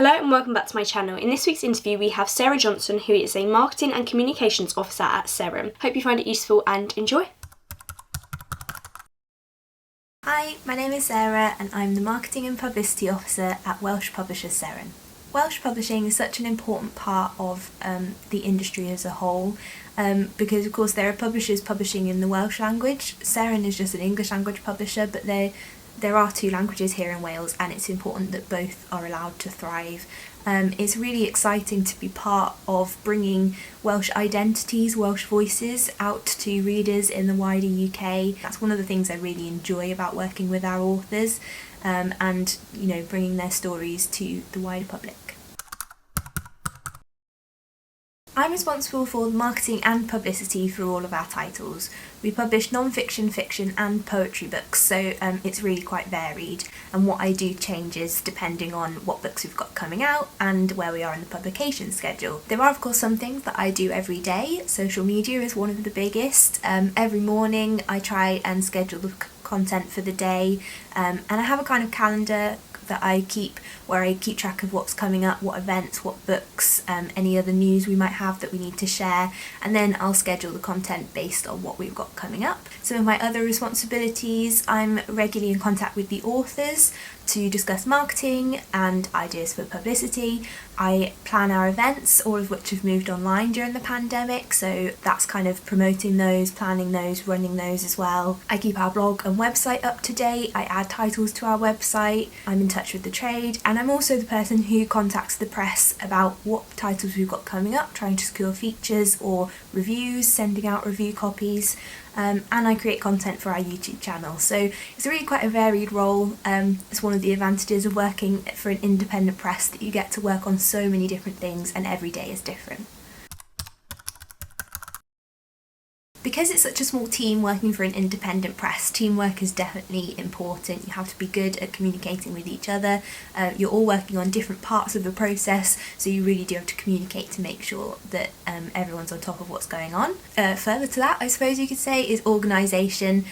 Hello and welcome back to my channel. In this week's interview we have Sarah Johnson, who is a Marketing and Communications Officer at Seren. Hope you find it useful and enjoy. Hi, my name is Sarah and I'm the Marketing and Publicity Officer at Welsh publisher Seren. Welsh publishing is such an important part of the industry as a whole because of course there are publishers publishing in the Welsh language. Seren is just an English language publisher, but there are two languages here in Wales and it's important that both are allowed to thrive. It's really exciting to be part of bringing Welsh identities, Welsh voices out to readers in the wider UK. That's one of the things I really enjoy about working with our authors and bringing their stories to the wider public. I'm responsible for the marketing and publicity for all of our titles. We publish non-fiction, fiction and poetry books, so it's really quite varied, and what I do changes depending on what books we've got coming out and where we are in the publication schedule. There are of course some things that I do every day. Social media is one of the biggest. Every morning I try and schedule the content for the day, and I have a kind of calendar that I keep where I keep track of what's coming up, what events, what books, any other news we might have that we need to share, and then I'll schedule the content based on what we've got coming up. Some of my other responsibilities, I'm regularly in contact with the authors to discuss marketing and ideas for publicity. I plan our events, all of which have moved online during the pandemic, so that's kind of promoting those, planning those, running those as well. I keep our blog and website up to date, I add titles to our website, I'm in touch with the trade, and I'm also the person who contacts the press about what titles we've got coming up, trying to secure features or reviews, sending out review copies. And I create content for our YouTube channel. So it's really quite a varied role. It's one of the advantages of working for an independent press, that you get to work on so many different things and every day is different. Because it's such a small team working for an independent press, teamwork is definitely important. You have to be good at communicating with each other. You're all working on different parts of the process, so you really do have to communicate to make sure that everyone's on top of what's going on. Further to that, I suppose you could say, is organisation.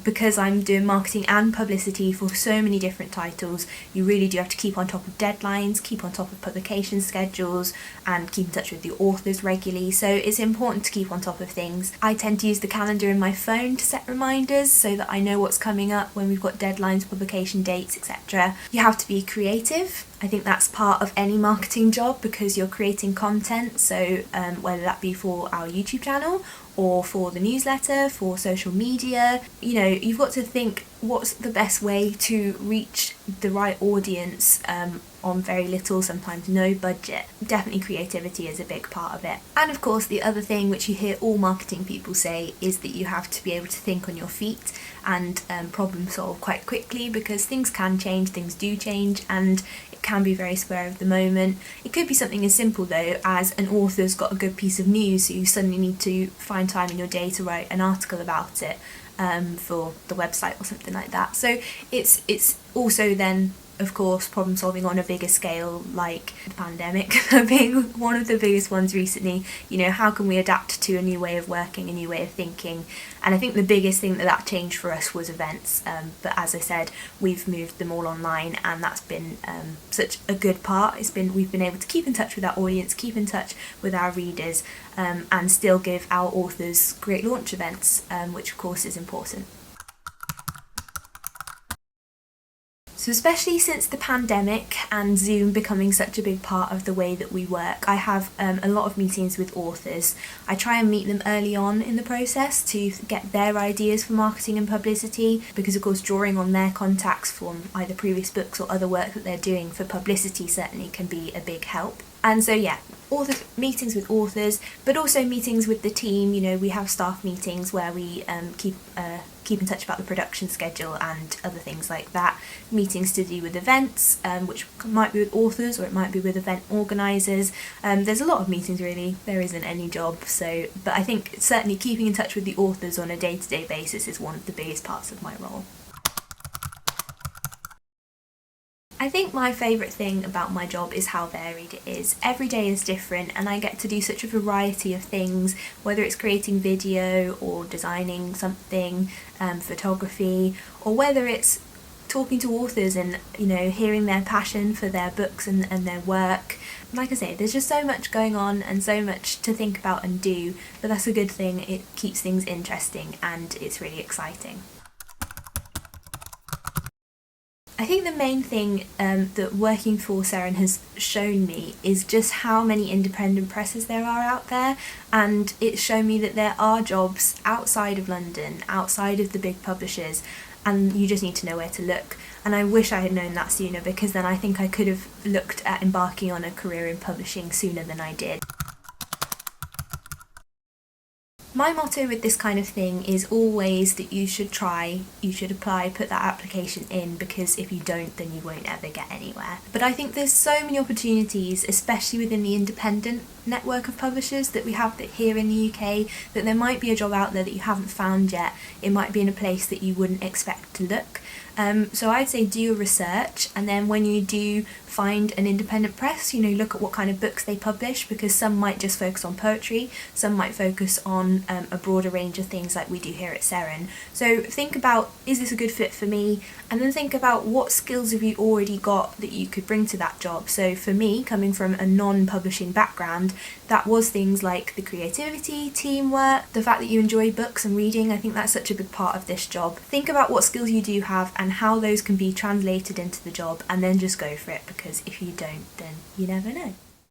Because I'm doing marketing and publicity for so many different titles, you really do have to keep on top of deadlines, keep on top of publication schedules, and keep in touch with the authors regularly. So it's important to keep on top of things. I tend to use the calendar in my phone to set reminders so that I know what's coming up when we've got deadlines, publication dates, etc. You have to be creative. I think that's part of any marketing job because you're creating content, so whether that be for our YouTube channel or for the newsletter, for social media, you've got to think what's the best way to reach the right audience on very little, sometimes no budget. Definitely creativity is a big part of it. And of course the other thing which you hear all marketing people say is that you have to be able to think on your feet and problem solve quite quickly, because things can change, things do change, and it can be very spur of the moment. It could be something as simple though as an author's got a good piece of news, so you suddenly need to find time in your day to write an article about it for the website or something like that. So it's also then of course problem solving on a bigger scale, like the pandemic being one of the biggest ones recently. How can we adapt to a new way of working, a new way of thinking? And I think the biggest thing that changed for us was events, but as I said, we've moved them all online, and that's been such a good part. We've been able to keep in touch with our audience, keep in touch with our readers, and still give our authors great launch events, which of course is important. So especially since the pandemic and Zoom becoming such a big part of the way that we work, I have a lot of meetings with authors. I try and meet them early on in the process to get their ideas for marketing and publicity, because of course drawing on their contacts from either previous books or other work that they're doing for publicity certainly can be a big help. And so meetings with authors, but also meetings with the team. We have staff meetings where we keep in touch about the production schedule and other things like that. Meetings to do with events, which might be with authors or it might be with event organisers. There's a lot of meetings really, there isn't any job. But I think certainly keeping in touch with the authors on a day-to-day basis is one of the biggest parts of my role. I think my favourite thing about my job is how varied it is. Every day is different and I get to do such a variety of things, whether it's creating video or designing something, photography, or whether it's talking to authors and, you know, hearing their passion for their books and their work. Like I say, there's just so much going on and so much to think about and do, but that's a good thing. It keeps things interesting and it's really exciting. I think the main thing that working for Seren has shown me is just how many independent presses there are out there, and it's shown me that there are jobs outside of London, outside of the big publishers, and you just need to know where to look. And I wish I had known that sooner, because then I think I could have looked at embarking on a career in publishing sooner than I did. My motto with this kind of thing is always that you should try, you should apply, put that application in, because if you don't, then you won't ever get anywhere. But I think there's so many opportunities, especially within the independent network of publishers that we have here in the UK, that there might be a job out there that you haven't found yet. It might be in a place that you wouldn't expect to look. So I'd say do your research, and then when you do find an independent press, you know, look at what kind of books they publish, because some might just focus on poetry, some might focus on a broader range of things like we do here at Seren. So think about, is this a good fit for me? And then think about what skills have you already got that you could bring to that job. So for me, coming from a non-publishing background, that was things like the creativity, teamwork, the fact that you enjoy books and reading. I think that's such a big part of this job. Think about what skills you do have and how those can be translated into the job, and then just go for it, because if you don't, then you never know.